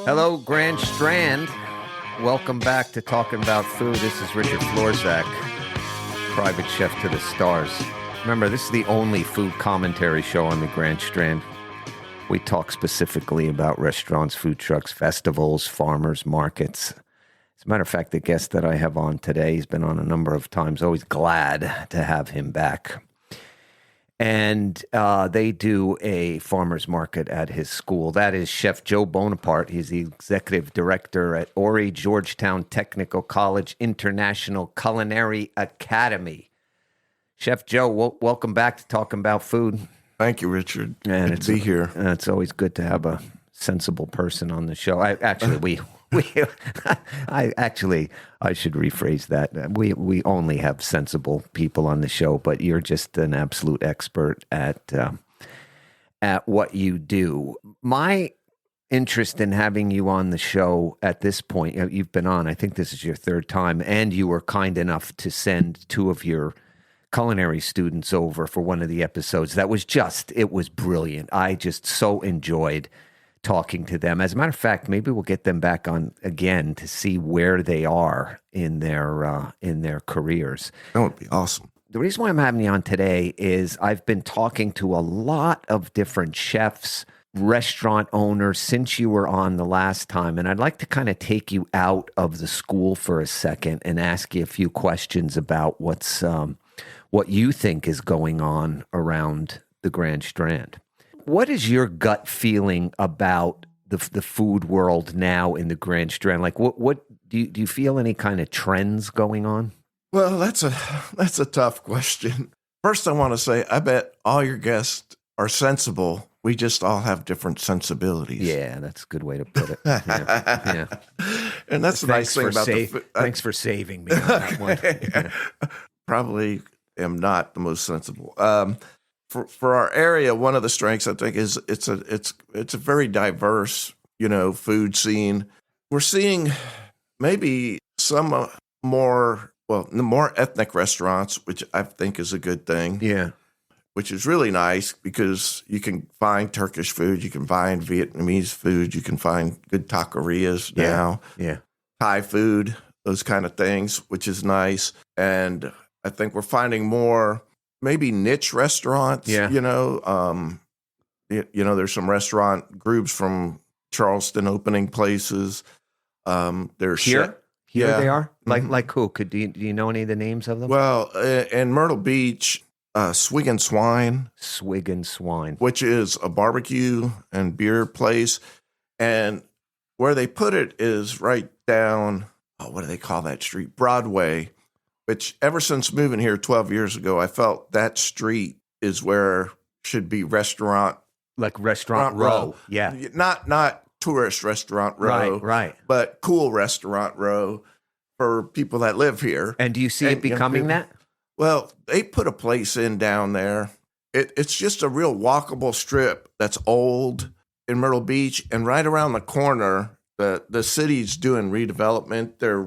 Hello, Grand Strand. Welcome back to Talking About Food. This is Richard Florzak, private chef to the stars. Remember, this is the only food commentary show on the Grand Strand. We talk specifically about restaurants, food trucks, festivals, farmers markets. As a matter of fact, the guest that I have on today, he's been on a number of times. Always glad to have him back. And they do a farmer's market at his school. That is Chef Joe Bonaparte. He's the executive director at Horry Georgetown Technical College International Culinary Academy. Chef Joe, welcome back to Talking About Food. Thank you, Richard. And good to be here. It's always good to have a sensible person on the show. I should rephrase that. We only have sensible people on the show, but you're just an absolute expert at what you do. My interest in having you on the show at this point, you've been on, I think this is your third time, and you were kind enough to send two of your culinary students over for one of the episodes. It was brilliant. I just so enjoyed talking to them. As a matter of fact, maybe we'll get them back on again to see where they are in their careers. That would be awesome. The reason why I'm having you on today is I've been talking to a lot of different chefs, restaurant owners since you were on the last time, and I'd like to kind of take you out of the school for a second and ask you a few questions about what you think is going on around the Grand Strand. What is your gut feeling about the food world now in the Grand Strand? Like, what do you feel any kind of trends going on? Well, that's a tough question. First, I want to say I bet all your guests are sensible. We just all have different sensibilities. Yeah, that's a good way to put it. Yeah. And that's the nice thing about the food. Thanks for saving me on that one. Yeah. Probably am not the most sensible. For our area, one of the strengths I think is it's a very diverse, food scene. We're seeing maybe some more ethnic restaurants, which I think is a good thing. Yeah, which is really nice because you can find Turkish food, you can find Vietnamese food, you can find good taquerias now. Yeah, Thai food, those kind of things, which is nice. And I think we're finding more maybe niche restaurants. Yeah. There's some restaurant groups from Charleston opening places. There's here they are. Mm-hmm. Like who? Do you know any of the names of them? Well, in Myrtle Beach, Swig and Swine, which is a barbecue and beer place, and where they put it is right down. What do they call that street? Broadway. Which ever since moving here 12 years ago, I felt that street is where should be restaurant. Like restaurant row. Yeah. Not tourist restaurant row. Right. But cool restaurant row for people that live here. And do you see it becoming that? Well, they put a place in down there. It's just a real walkable strip that's old in Myrtle Beach. And right around the corner, the city's doing redevelopment. They're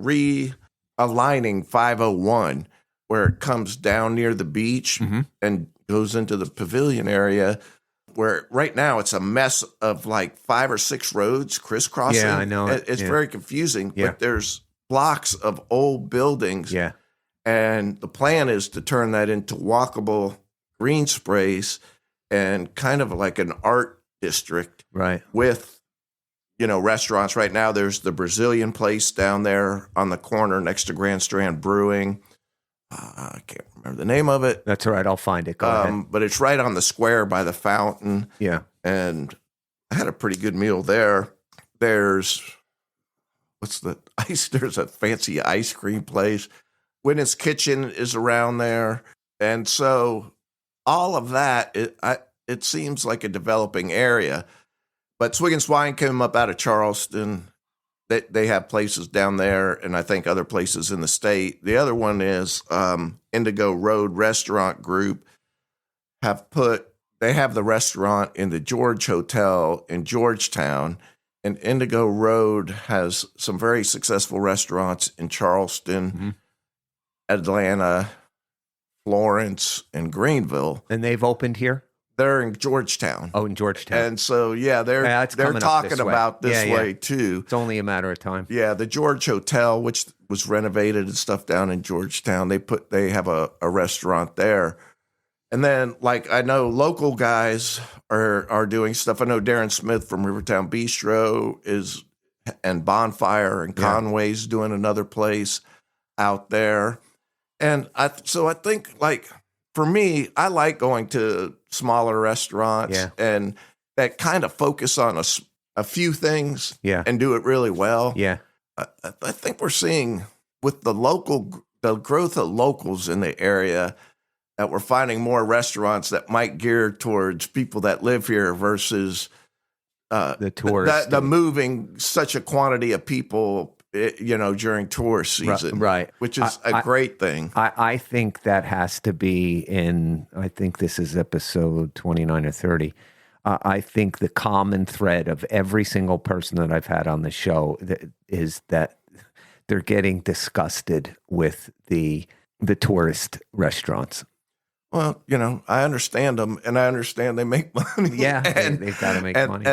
aligning 501 where it comes down near the beach and goes into the pavilion area where right now it's a mess of like 5 or 6 roads crisscrossing. Yeah, I know. It's very confusing, but there's blocks of old buildings. Yeah. And the plan is to turn that into walkable green space and kind of like an art district. Right. With restaurants. Right now, there's the Brazilian place down there on the corner next to Grand Strand Brewing. I can't remember the name of it. That's all right. I'll find it. Go ahead. But it's right on the square by the fountain. Yeah. And I had a pretty good meal there. There's there's a fancy ice cream place. Winnie's Kitchen is around there. And so all of that, it seems like a developing area. But Swig and Swine came up out of Charleston. They have places down there, and I think other places in the state. The other one is Indigo Road Restaurant Group. They have the restaurant in the George Hotel in Georgetown, and Indigo Road has some very successful restaurants in Charleston, Atlanta, Florence, and Greenville. And they've opened here? They're in Georgetown. Oh, in Georgetown. And so, they're it's coming up talking this way. about this way too. It's only a matter of time. Yeah, the George Hotel, which was renovated and stuff down in Georgetown, they have a restaurant there. And then, like, I know local guys are doing stuff. I know Darren Smith from Rivertown Bistro and Bonfire and Conway's doing another place out there. And I think, like, for me, I like going to smaller restaurants and that kind of focus on a few things and do it really well. Yeah. I think we're seeing with the growth of locals in the area that we're finding more restaurants that might gear towards people that live here versus the tourists. The moving such a quantity of people during tourist season, right? Which is a great thing. I think that has to be I think this is episode 29 or 30. I think the common thread of every single person that I've had on the show is that they're getting disgusted with the tourist restaurants. Well, I understand them, and I understand they make money. Yeah, they've got to make money.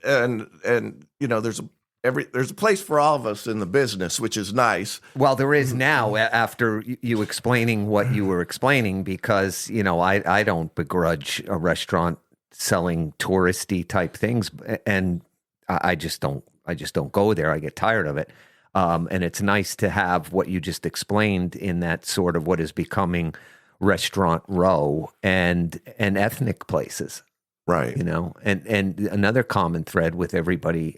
And there's a place for all of us in the business, which is nice. Well, there is now after you explaining what you were explaining, because, I don't begrudge a restaurant selling touristy type things, and I just don't go there. I get tired of it. And it's nice to have what you just explained in that sort of what is becoming Restaurant Row and ethnic places. Right. And another common thread with everybody,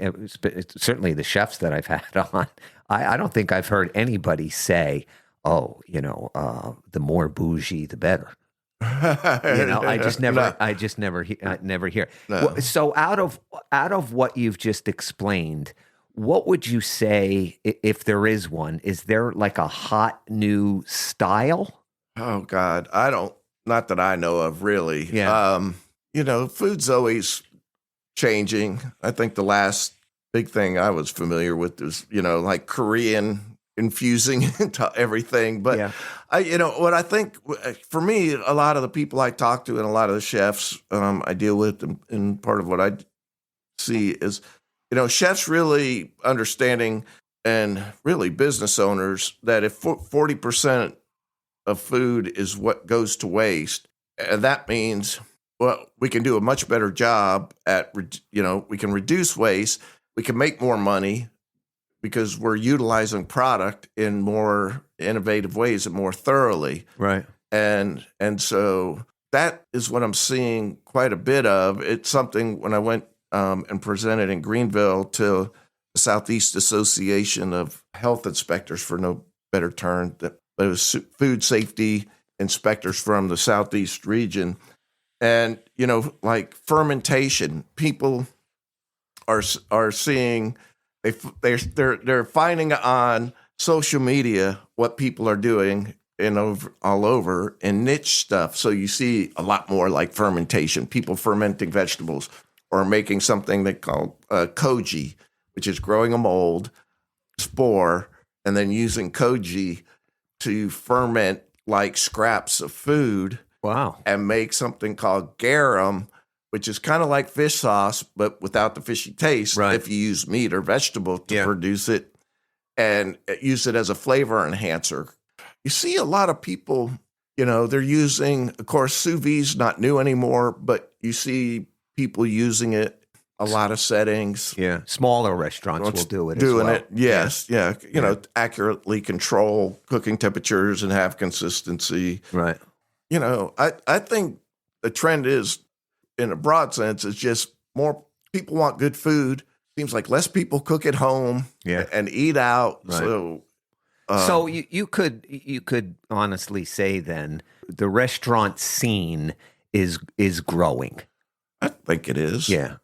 certainly the chefs that I've had on, I don't think I've heard anybody say, the more bougie, the better. I just never hear. No. So out of what you've just explained, what would you say, if there is one, is there like a hot new style? Oh God, not that I know of really. Yeah. Food's always changing. I think the last big thing I was familiar with was, like Korean infusing into everything. But what I think for me, a lot of the people I talk to and a lot of the chefs I deal with, and part of what I see is, chefs really understanding, and really business owners, that if 40% of food is what goes to waste, that means, well, we can do a much better job at, we can reduce waste, we can make more money because we're utilizing product in more innovative ways and more thoroughly. Right. And so that is what I'm seeing quite a bit of. It's something when I went and presented in Greenville to the Southeast Association of Health Inspectors, for no better term, that it was food safety inspectors from the Southeast region. And, like fermentation, people are seeing, they're finding on social media what people are doing all over in niche stuff. So you see a lot more like fermentation, people fermenting vegetables or making something they call koji, which is growing a mold, spore, and then using koji to ferment like scraps of food. Wow. And make something called garum, which is kind of like fish sauce, but without the fishy taste. Right. If you use meat or vegetable to produce it, and use it as a flavor enhancer. You see a lot of people, they're using, of course, sous vide's not new anymore, but you see people using it a lot of settings. Yeah, smaller restaurants will do it doing as well. it, yes, accurately control cooking temperatures and have consistency. Right. I think the trend is, in a broad sense, is just more people want good food. Seems like less people cook at home and eat out. Right. So you could honestly say then the restaurant scene is growing. I think it is. Yeah.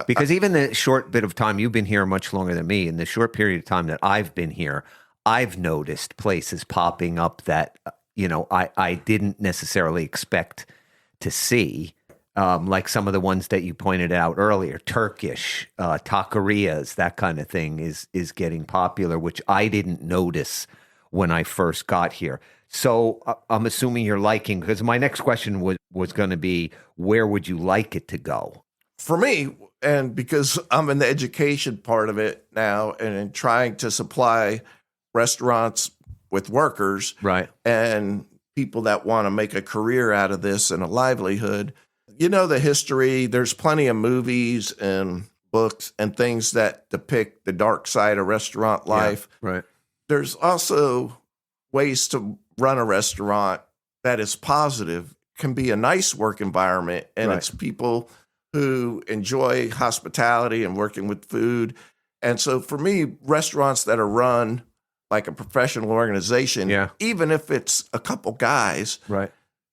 Because even the short bit of time, you've been here much longer than me, in the short period of time that I've been here, I've noticed places popping up that, I didn't necessarily expect to see. like some of the ones that you pointed out earlier, Turkish, taquerias, that kind of thing is getting popular, which I didn't notice when I first got here. So I'm assuming you're liking, because my next question was going to be, where would you like it to go? For me, and because I'm in the education part of it now and in trying to supply restaurants with workers, Right. and people that want to make a career out of this and a livelihood, you know, the history, there's plenty of movies and books and things that depict the dark side of restaurant life. Yeah, right. There's also ways to run a restaurant that is positive, can be a nice work environment, and Right. it's people who enjoy hospitality and working with food. And so for me, restaurants that are run like a professional organization, Yeah. even if it's a couple guys Right.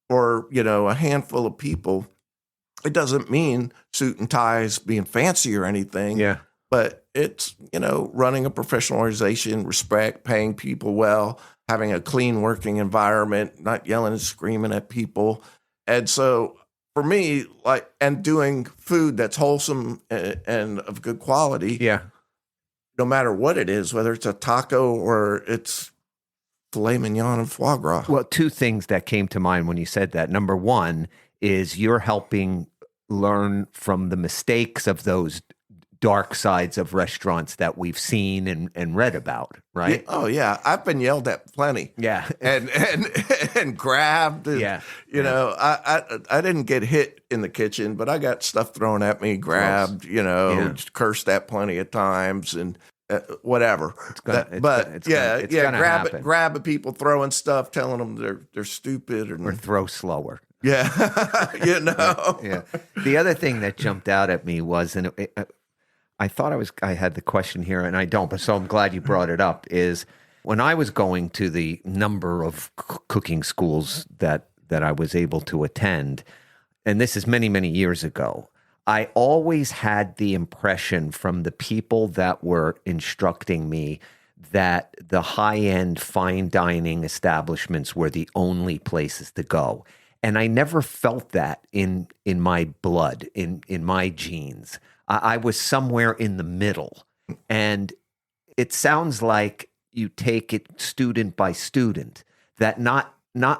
or, you know, a handful of people, it doesn't mean suit and ties being fancy or anything. Yeah. But it's, you know, running a professional organization, respect, paying people well, having a clean working environment, not yelling and screaming at people. And so for me, like, and doing food that's wholesome and of good quality, Yeah. no matter what it is, whether it's a taco or it's filet mignon and foie gras. Well, two things that came to mind when you said that. Number one is you're helping learn from the mistakes of those dark sides of restaurants that we've seen and read about, right? Yeah, oh yeah, I've been yelled at plenty. Yeah. and grabbed. And, Yeah. you know, I didn't get hit in the kitchen, but I got stuff thrown at me, grabbed. You know, Yeah. cursed at plenty of times and whatever. It's gonna happen. Grabbing people, throwing stuff, telling them they're stupid Or and throw slower. yeah, you know. Yeah. The other thing that jumped out at me was, and I thought I had the question here, and I don't, but so I'm glad you brought it up, is when I was going to the number of cooking schools that I was able to attend, and this is many, many years ago, I always had the impression from the people that were instructing me that the high-end fine dining establishments were the only places to go. And I never felt that in my blood, in my genes. I was somewhere in the middle. And it sounds like you take it student by student, that not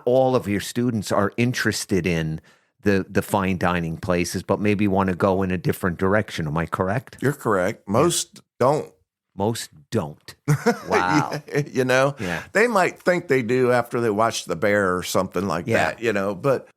all of your students are interested in the fine dining places, but maybe want to go in a different direction. Am I correct? You're correct. Most don't. Most don't. Wow. You know, Yeah. they might think they do after they watch The Bear or something like Yeah. that, you know, but,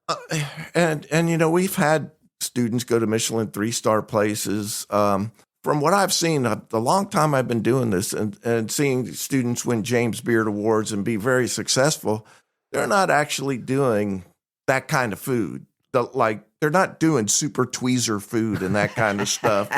and, you know, we've had students go to Michelin 3-star places. From what I've seen, the long time I've been doing this and seeing students win James Beard Awards and be very successful, they're not actually doing that kind of food. They're not doing super tweezer food and that kind of stuff.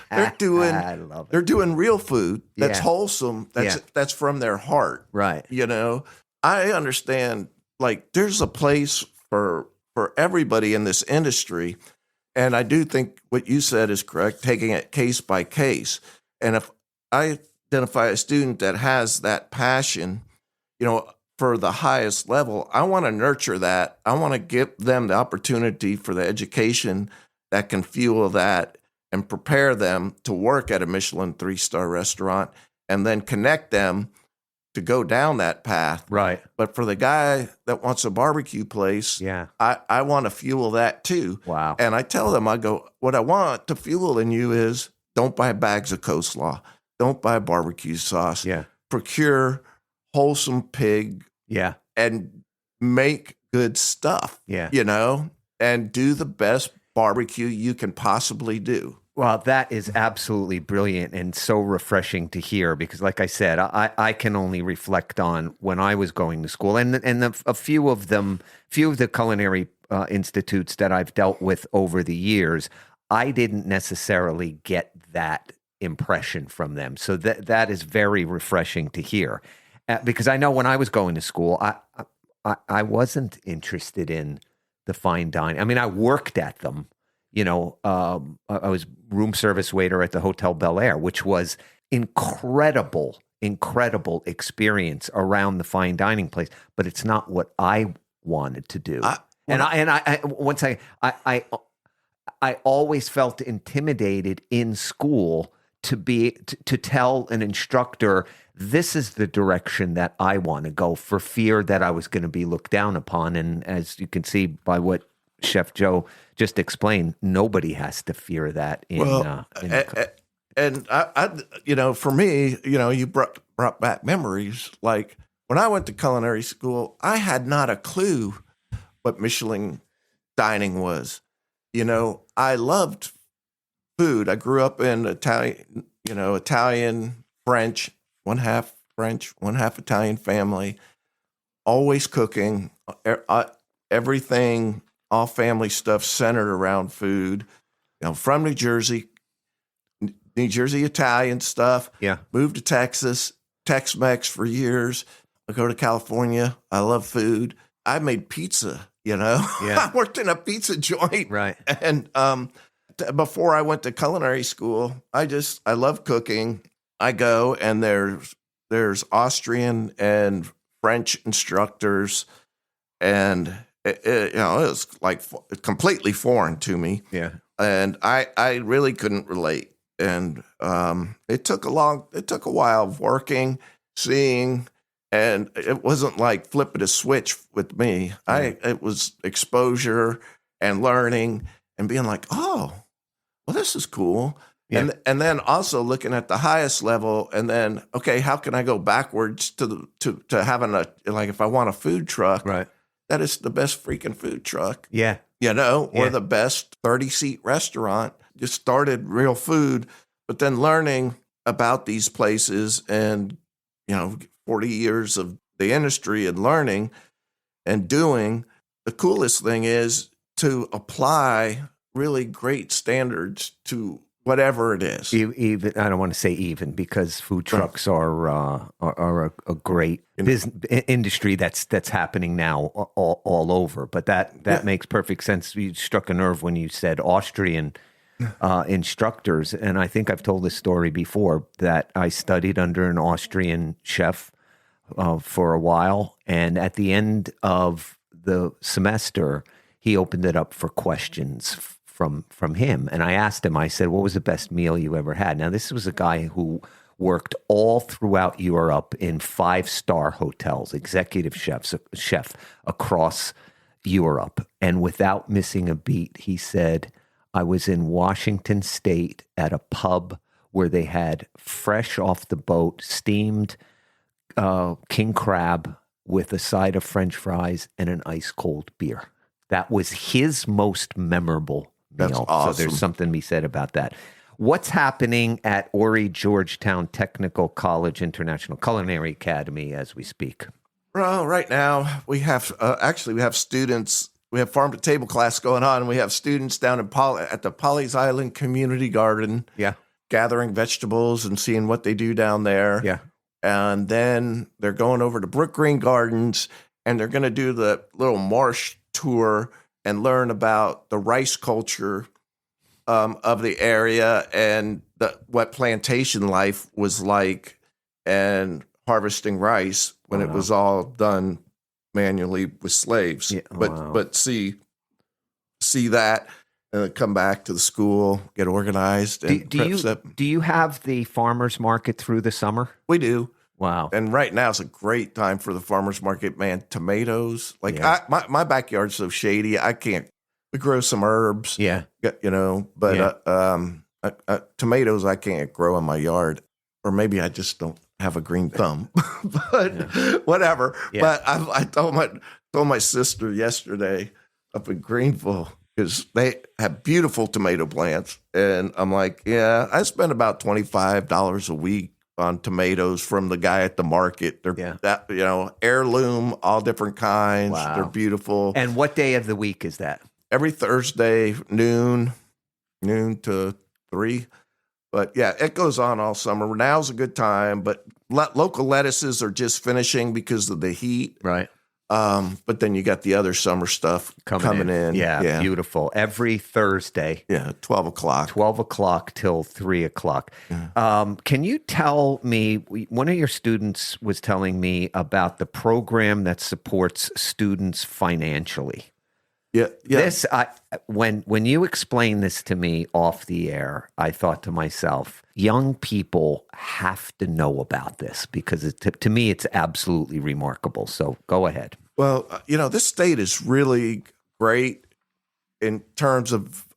They're doing, I love it. they're doing real food that's Yeah. wholesome. That's from their heart. Right. You know, I understand, like, there's a place for everybody in this industry. And I do think what you said is correct, taking it case by case. And if I identify a student that has that passion, you know, for the highest level, I want to nurture that. I want to give them the opportunity for the education that can fuel that and prepare them to work at a Michelin 3-star restaurant and then connect them to go down that path. Right. But for the guy that wants a barbecue place, Yeah. I want to fuel that too. Wow. And I tell them, I go, what I want to fuel in you is don't buy bags of coleslaw. Don't buy barbecue sauce. Yeah. Procure wholesome pig Yeah. and make good stuff. Yeah. You know, and do the best barbecue you can possibly do. Well, that is absolutely brilliant and so refreshing to hear because, like I said, I can only reflect on when I was going to school and a few of the culinary institutes that I've dealt with over the years. I didn't necessarily get that impression from them, so that is very refreshing to hear. Because I know when I was going to school, I wasn't interested in the fine dining. I mean, I worked at them. You know, I was room service waiter at the Hotel Bel Air, which was incredible experience around the fine dining place. But it's not what I wanted to do. I always felt intimidated in school to tell an instructor, this is the direction that I want to go, for fear that I was going to be looked down upon. And as you can see by what Chef Joe just explained, nobody has to fear that. And I, for me, you brought back memories. Like when I went to culinary school, I had not a clue what Michelin dining was. I loved food. I grew up in Italian, French, one half Italian family, always cooking, everything, all family stuff centered around food. From New Jersey Italian stuff. Yeah. Moved to Texas, Tex-Mex for years. I go to California. I love food. I made pizza, Yeah. I worked in a pizza joint. Right. And before I went to culinary school, I love cooking. I go and there's Austrian and French instructors, and it was like completely foreign to me. Yeah. And I really couldn't relate. And it took a while of working, seeing, and it wasn't like flipping a switch with me. It was exposure and learning and being like, oh, well, this is cool. Yeah. And then also looking at the highest level, and then, okay, how can I go backwards to having if I want a food truck, right? That is the best freaking food truck. Yeah. Or the best 30-seat restaurant. Just started real food, but then learning about these places and, 40 years of the industry and learning and doing. The coolest thing is to apply really great standards to whatever it is. Even I don't want to say even, because food trucks are a great industry that's happening now all over. But that makes perfect sense. You struck a nerve when you said Austrian instructors, and I think I've told this story before, that I studied under an Austrian chef for a while, and at the end of the semester, he opened it up for questions from him. And I asked him, I said, what was the best meal you ever had? Now, this was a guy who worked all throughout Europe in 5-star hotels, executive chef across Europe. And without missing a beat, he said, I was in Washington State at a pub where they had fresh off the boat, steamed king crab with a side of French fries and an ice cold beer. That was his most memorable meal. That's awesome. So there's something to be said about that. What's happening at Horry Georgetown Technical College International Culinary Academy as we speak? Well, right now we have students. We have farm to table class going on, and we have students down at the Polly's Island Community Garden. Yeah, gathering vegetables and seeing what they do down there. Yeah, and then they're going over to Brook Green Gardens, and they're going to do the little marsh tour and learn about the rice culture of the area and what plantation life was like and harvesting rice when it was all done manually with slaves. Yeah, but see that and then come back to the school, get organized. And do you have the farmers market through the summer? We do. Wow. And right now is a great time for the farmers market, man. Tomatoes. My backyard's so shady. We grow some herbs. Yeah. But tomatoes I can't grow in my yard. Or maybe I just don't have a green thumb. But whatever. Yeah. But I told my sister yesterday up in Greenville, because they have beautiful tomato plants. And I'm like, yeah, I spend about $25 a week on tomatoes from the guy at the market. They're heirloom, all different kinds. Wow. They're beautiful. And what day of the week is that? Every Thursday, noon to 3. But yeah, it goes on all summer. Now's a good time, but local lettuces are just finishing because of the heat. Right. But then you got the other summer stuff coming in. Yeah, beautiful. Every Thursday. Yeah, 12 o'clock. 12 o'clock till 3 o'clock. Yeah. Can you tell me, one of your students was telling me about the program that supports students financially. Yeah, yeah. When you explain this to me off the air, I thought to myself, young people have to know about this because to me, it's absolutely remarkable. So go ahead. Well, this state is really great in terms of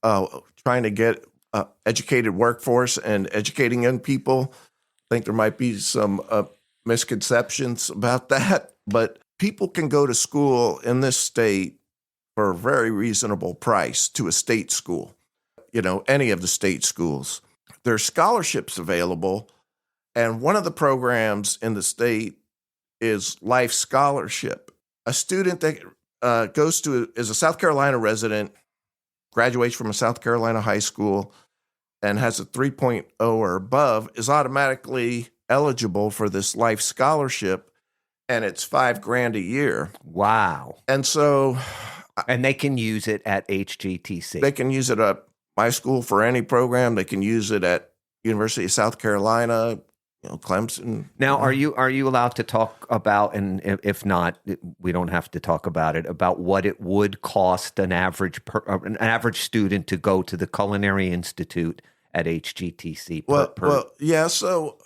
trying to get educated workforce and educating young people. I think there might be some misconceptions about that, but people can go to school in this state for a very reasonable price to a state school, any of the state schools. There's scholarships available, and one of the programs in the state is Life Scholarship. A student that is a South Carolina resident, graduates from a South Carolina high school, and has a 3.0 or above, is automatically eligible for this Life Scholarship, and it's $5,000 a year. Wow. And so... And they can use it at HGTC. They can use it at my school for any program. They can use it at University of South Carolina, Clemson. Now, are you allowed to talk about, and if not, we don't have to talk about it, about what it would cost an average student to go to the Culinary Institute at HGTC? Well, yeah. So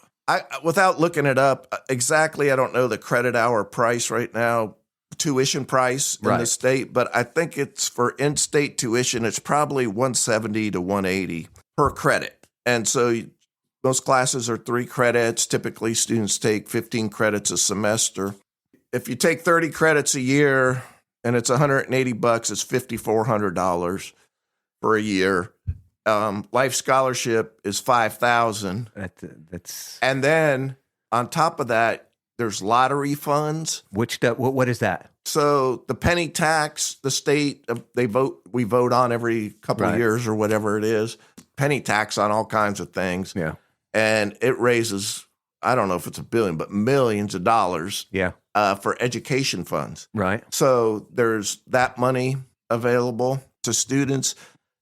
without looking it up exactly, I don't know the credit hour price right now, tuition price in the state, but I think it's for in-state tuition, it's probably $170 to $180 per credit. And so most classes are 3 credits. Typically, students take 15 credits a semester. If you take 30 credits a year and it's $180, it's $5,400 for a year. Life Scholarship is $5,000. That's And then on top of that, there's lottery funds. What is that? So the penny tax, the state, we vote on every couple of years or whatever it is. Penny tax on all kinds of things. Yeah. And it raises, I don't know if it's $1 billion, but millions of dollars. Yeah. For education funds. Right. So there's that money available to students.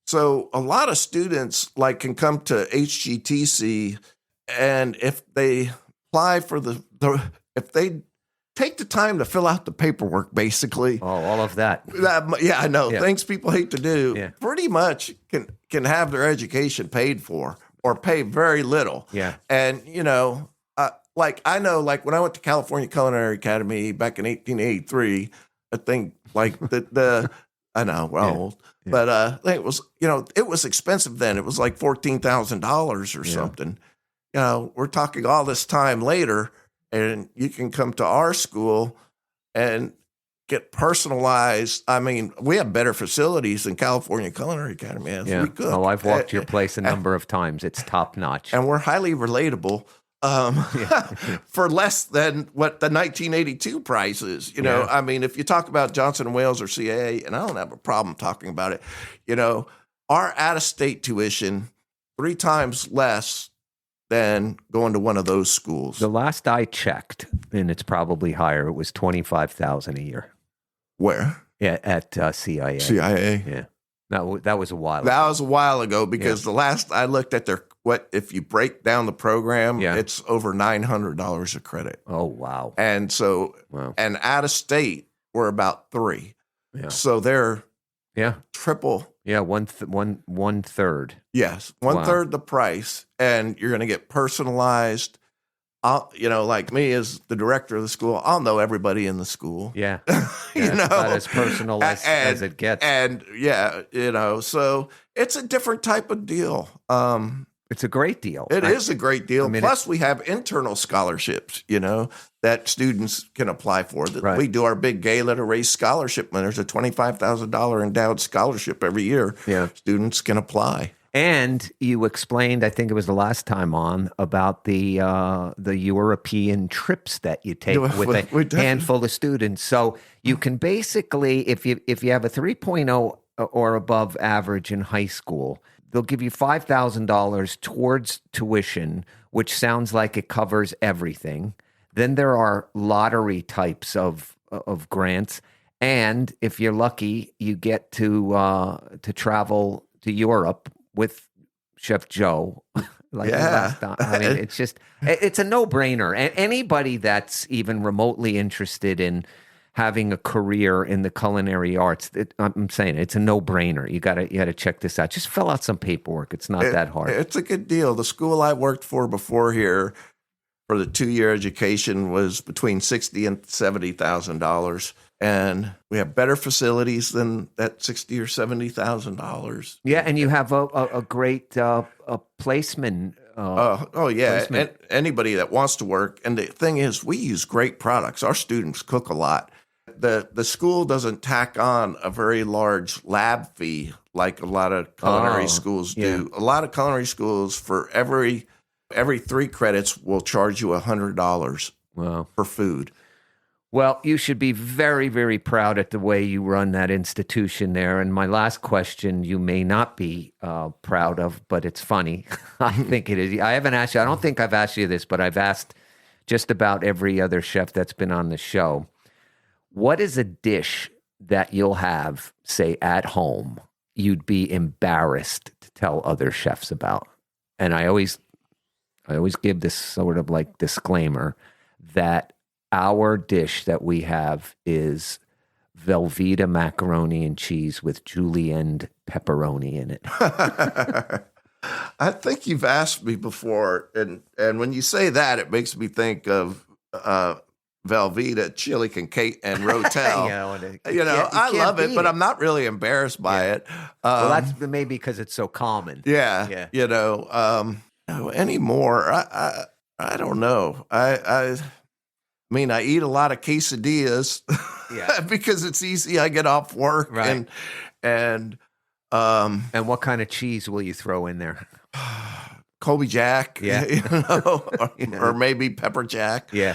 So a lot of students can come to HGTC, and if they apply for if they take the time to fill out the paperwork, basically. Oh, all of that. Yeah, I know. Yeah. Things people hate to do. Yeah. Pretty much can have their education paid for or pay very little. Yeah. And, I know, when I went to California Culinary Academy back in 1883, I think, I know, we're old. Yeah. But I think it was, it was expensive then. It was like $14,000 or something. We're talking all this time later, and you can come to our school and get personalized. I mean, we have better facilities than California Culinary Academy has. Yeah. We cook. Oh, I've walked your place a number of times. It's top notch. And we're highly relatable for less than what the 1982 price is. I mean, if you talk about Johnson & Wales or CAA, and I don't have a problem talking about it, our out-of-state tuition 3 times less than going to one of those schools. The last I checked, and it's probably higher, it was $25,000 a year. Where? Yeah, at CIA. CIA. Yeah, that was a while ago. That was a while ago because the last I looked at if you break down the program, it's over $900 a credit. Oh wow! And so, and out of state, we're about 3. Yeah. So they're triple. Yeah, one third. Yes, one third the price, and you're going to get personalized. Like me as the director of the school, I'll know everybody in the school. Yeah, about as personal as it gets. And so it's a different type of deal. It's a great deal. It is a great deal. Plus, we have internal scholarships, that students can apply for. We do our big gala to raise scholarship money. There's a $25,000 endowed scholarship every year. Yeah. Students can apply. And you explained, I think it was the last time on, about the European trips that you take with a handful of students. So you can basically, if you have a 3.0 or above average in high school, they'll give you $5,000 towards tuition, which sounds like it covers everything. Then there are lottery types of grants, and if you're lucky, you get to travel to Europe with Chef Joe. Last time. I mean, it's a no-brainer. And anybody that's even remotely interested in having a career in the culinary arts, I'm saying it's a no-brainer. You gotta check this out. Just fill out some paperwork. It's not that hard. It's a good deal. The school I worked for before here for the 2-year education was between $60,000 and $70,000, and we have better facilities than that $60,000 or $70,000. Yeah, and you have a great placement. Oh yeah, Placement. anybody that wants to work. And the thing is, we use great products. Our students cook a lot. The school doesn't tack on a very large lab fee like a lot of culinary schools do. A lot of culinary schools, for every 3 credits, will charge you $100 for food. Well, you should be very, very proud at the way you run that institution there. And my last question, you may not be proud of, but it's funny. I think it is. I haven't asked you. I don't think I've asked you this, but I've asked just about every other chef that's been on the show. What is a dish that you'll have, say, at home, you'd be embarrassed to tell other chefs about? And I always give this sort of like disclaimer that our dish that we have is Velveeta macaroni and cheese with julienne pepperoni in it. I think you've asked me before, and when you say that, it makes me think of Velveeta, chili con cake, and rotel. I love it, but I'm not really embarrassed by it. Well, that's maybe because it's so common. Yeah. Anymore, I don't know. I mean, I eat a lot of quesadillas because it's easy. I get off work, right? And what kind of cheese will you throw in there? Colby Jack, or maybe pepper jack. Yeah.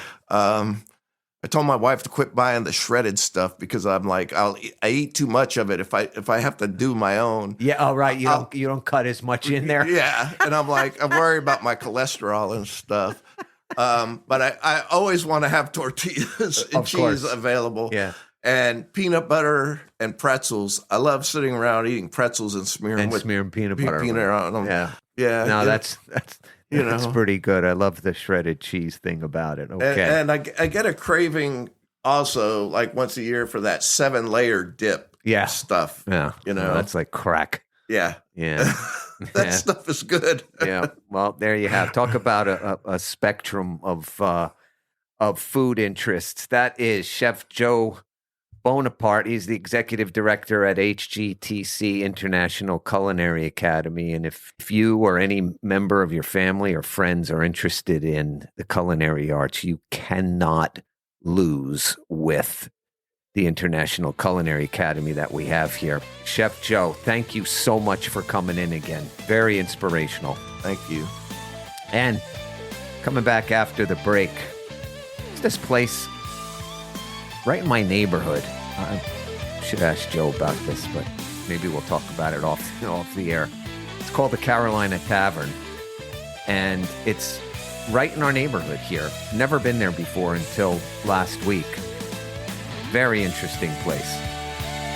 I told my wife to quit buying the shredded stuff because I'm like, I eat too much of it if I have to do my own. Yeah. Oh, right. You don't cut as much in there. Yeah. And I'm like, I'm worried about my cholesterol and stuff. But I always want to have tortillas and cheese available. Yeah. And peanut butter and pretzels. I love sitting around eating pretzels and smearing peanut butter on them. Yeah. Yeah. No, that's pretty good. I love the shredded cheese thing about it. Okay. And I get a craving also, like once a year, for that 7-layer dip stuff. Yeah. That's like crack. Yeah. Yeah. That stuff is good. Yeah. Well, there you have. Talk about a spectrum of food interests. That is Chef Joe Bonaparte. He's the executive director at HGTC, International Culinary Academy. And if you or any member of your family or friends are interested in the culinary arts, you cannot lose with the International Culinary Academy that we have here. Chef Joe, thank you so much for coming in again. Very inspirational. Thank you. And coming back after the break, it's this place right in my neighborhood. I should ask Joe about this, but maybe we'll talk about it off the air. It's called the Carolina Tavern, and it's right in our neighborhood here. Never been there before until last week. Very interesting place.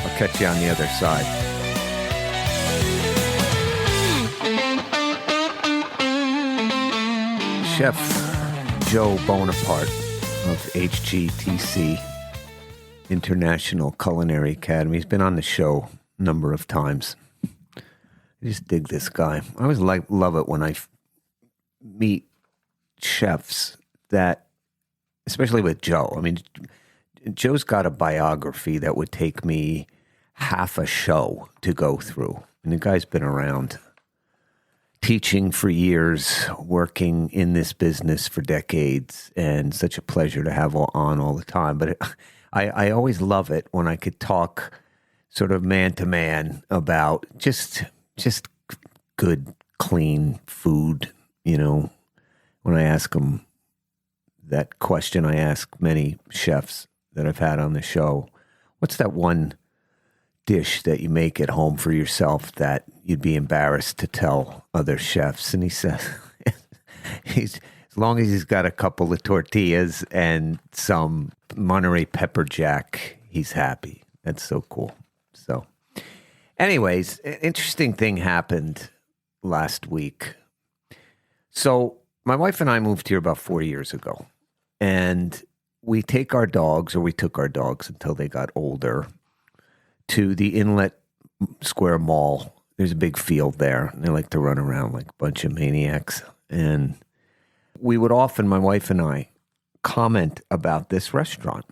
I'll catch you on the other side. Chef Joe Bonaparte of HGTC, International Culinary Academy. He's been on the show a number of times. I just dig this guy. I always love it when I meet chefs that, especially with Joe. I mean, Joe's got a biography that would take me half a show to go through. And the guy's been around teaching for years, working in this business for decades, and such a pleasure to have on all the time. But I always love it when I could talk sort of man to man about just good, clean food. When I ask them that question, I ask many chefs that I've had on the show, what's that one dish that you make at home for yourself that you'd be embarrassed to tell other chefs? And he says, as long as he's got a couple of tortillas and some Monterey pepper jack, he's happy. That's so cool. So anyways, an interesting thing happened last week. So my wife and I moved here about 4 years ago, and we take our dogs, or we took our dogs until they got older, to the Inlet Square Mall. There's a big field there, and they like to run around like a bunch of maniacs. And we would often, my wife and I, comment about this restaurant,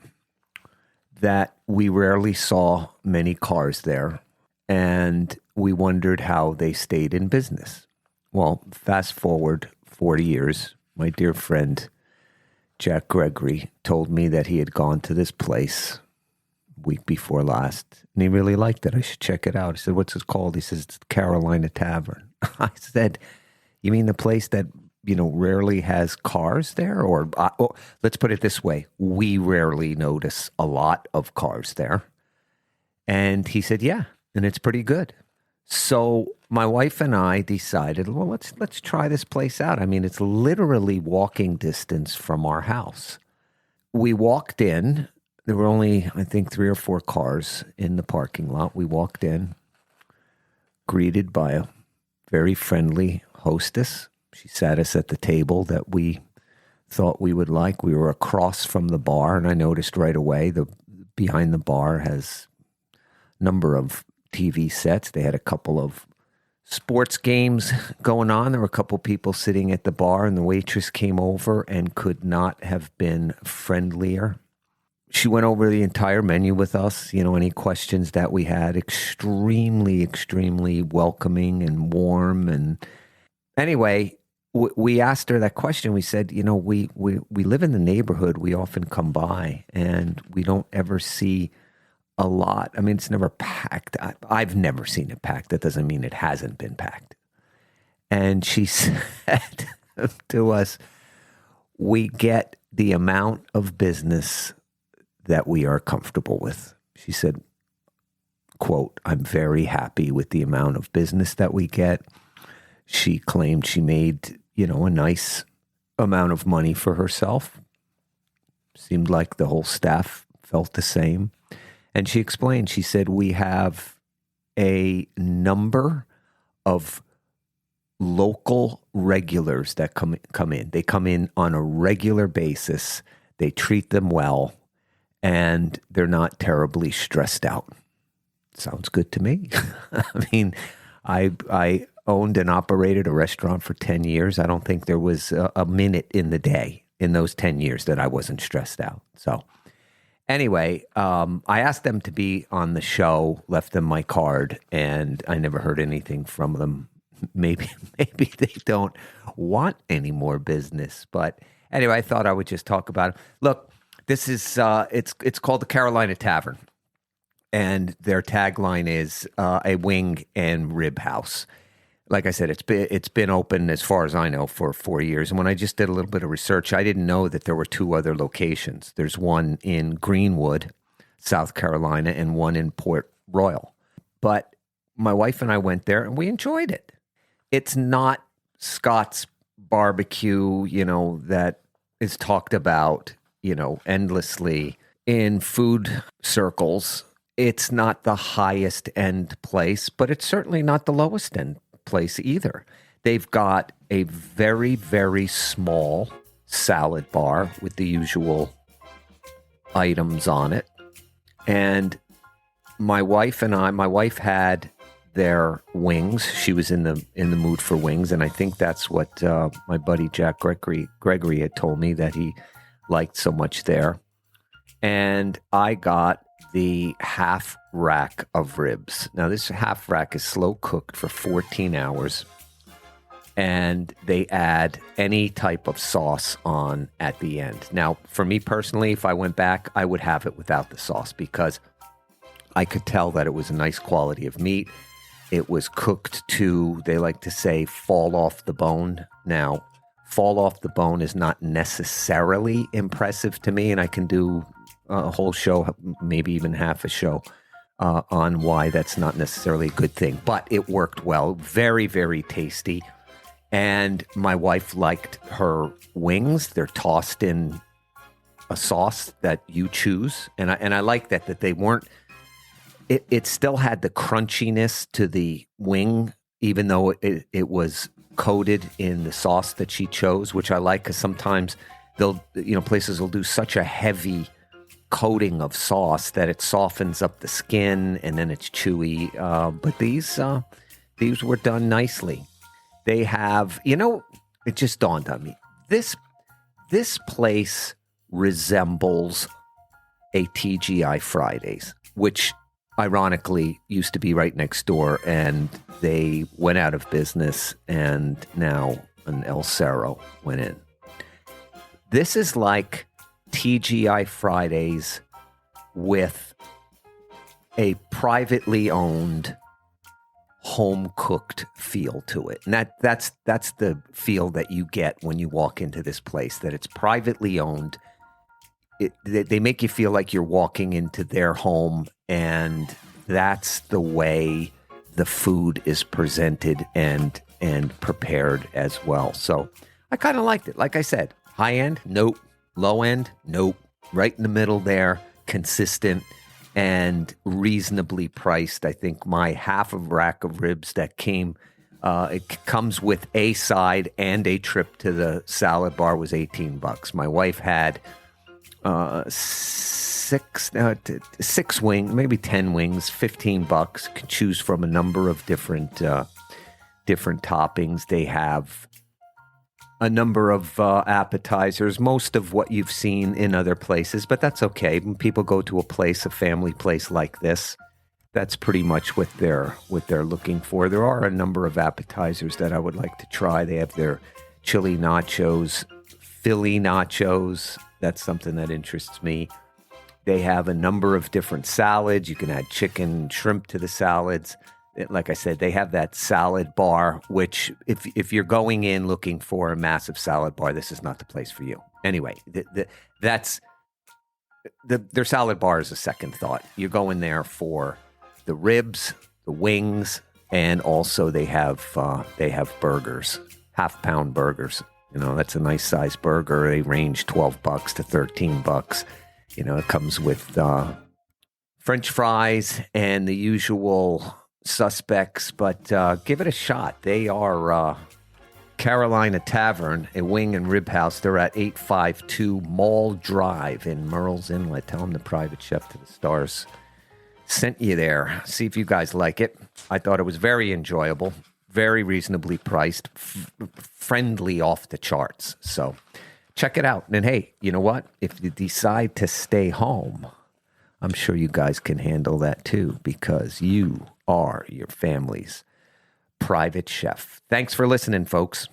that we rarely saw many cars there, and we wondered how they stayed in business. Well, fast forward 40 years, my dear friend Jack Gregory told me that he had gone to this place week before last, and he really liked it. I should check it out. I said, what's it called? He says, it's Carolina Tavern. I said, you mean the place that, rarely has cars there? Or let's put it this way. We rarely notice a lot of cars there. And he said, yeah, and it's pretty good. So my wife and I decided, well, let's try this place out. I mean, it's literally walking distance from our house. We walked in. There were only, I think, 3 or 4 cars in the parking lot. We walked in, greeted by a very friendly hostess. She sat us at the table that we thought we would like. We were across from the bar, and I noticed right away behind the bar has a number of TV sets. They had a couple of sports games going on. There were a couple people sitting at the bar, and the waitress came over and could not have been friendlier. She went over the entire menu with us, any questions that we had. Extremely, extremely welcoming and warm. And anyway, we asked her that question. We said, we live in the neighborhood. We often come by, and we don't ever see a lot. I mean, it's never packed. I've never seen it packed. That doesn't mean it hasn't been packed. And she said to us, we get the amount of business that we are comfortable with. She said, quote, I'm very happy with the amount of business that we get. She claimed she made, a nice amount of money for herself. Seemed like the whole staff felt the same. And she explained, she said, we have a number of local regulars that come in. They come in on a regular basis. They treat them well, and they're not terribly stressed out. Sounds good to me. I mean, I owned and operated a restaurant for 10 years. I don't think there was a minute in the day in those 10 years that I wasn't stressed out. So anyway, I asked them to be on the show, left them my card, and I never heard anything from them. Maybe they don't want any more business. But anyway, I thought I would just talk about it. Look, this is it's called the Carolina Tavern, and their tagline is a wing and rib house. Like I said, it's been open, as far as I know, for 4 years. And when I just did a little bit of research, I didn't know that there were 2 other locations. There's one in Greenwood, South Carolina, and one in Port Royal. But my wife and I went there, and we enjoyed it. It's not Scott's barbecue, that is talked about, endlessly in food circles. It's not the highest end place, but it's certainly not the lowest end place either. They've got a very, very small salad bar with the usual items on it. And my wife had their wings. She was in the mood for wings, and I think that's what my buddy Jack Gregory had told me that he liked so much there. And I got the half rack of ribs. Now, this half rack is slow cooked for 14 hours, and they add any type of sauce on at the end. Now, for me personally, if I went back, I would have it without the sauce, because I could tell that it was a nice quality of meat. It was cooked to, they like to say, fall off the bone. Now, fall off the bone is not necessarily impressive to me, and I can do a whole show, maybe even half a show, on why that's not necessarily a good thing. But it worked well. Very, very tasty. And my wife liked her wings. They're tossed in a sauce that you choose. And I like that they weren't, it still had the crunchiness to the wing, even though it was coated in the sauce that she chose, which I like, because sometimes places will do such a heavy coating of sauce that it softens up the skin and then it's chewy. But these were done nicely. They have, it just dawned on me. This place resembles a TGI Fridays, which ironically used to be right next door, and they went out of business, and now an El Cerro went in. This is like TGI Fridays with a privately owned, home-cooked feel to it. And that's the feel that you get when you walk into this place, that it's privately owned. They make you feel like you're walking into their home, and that's the way the food is presented and prepared as well. So I kind of liked it. Like I said, high end, nope. Low end, nope. Right in the middle there, consistent and reasonably priced. I think my half of rack of ribs that came, it comes with a side and a trip to the salad bar, was $18. My wife had six wings, maybe 10 wings, $15. Can choose from a number of different toppings. They have a number of appetizers, most of what you've seen in other places, but that's okay. When people go to a family place like this, that's pretty much what they're looking for. There are a number of appetizers that I would like to try. They have their chili nachos, Philly nachos. That's something that interests me. They have a number of different salads. You can add chicken, shrimp to the salads. Like I said, they have that salad bar, which if you're going in looking for a massive salad bar, this is not the place for you. Anyway, their salad bar is a second thought. You're going there for the ribs, the wings, and also they have burgers, half-pound burgers. That's a nice size burger. They range $12 to $13. It comes with French fries and the usual suspects, but give it a shot. They are Carolina Tavern, a wing and rib house. They're at 852 Mall Drive in Murrells Inlet. Tell them the private chef to the stars sent you there. See if you guys like it. I thought it was very enjoyable, very reasonably priced, friendly off the charts. So check it out. And hey, you know what? If you decide to stay home, I'm sure you guys can handle that too, because you are your family's private chef. Thanks for listening, folks.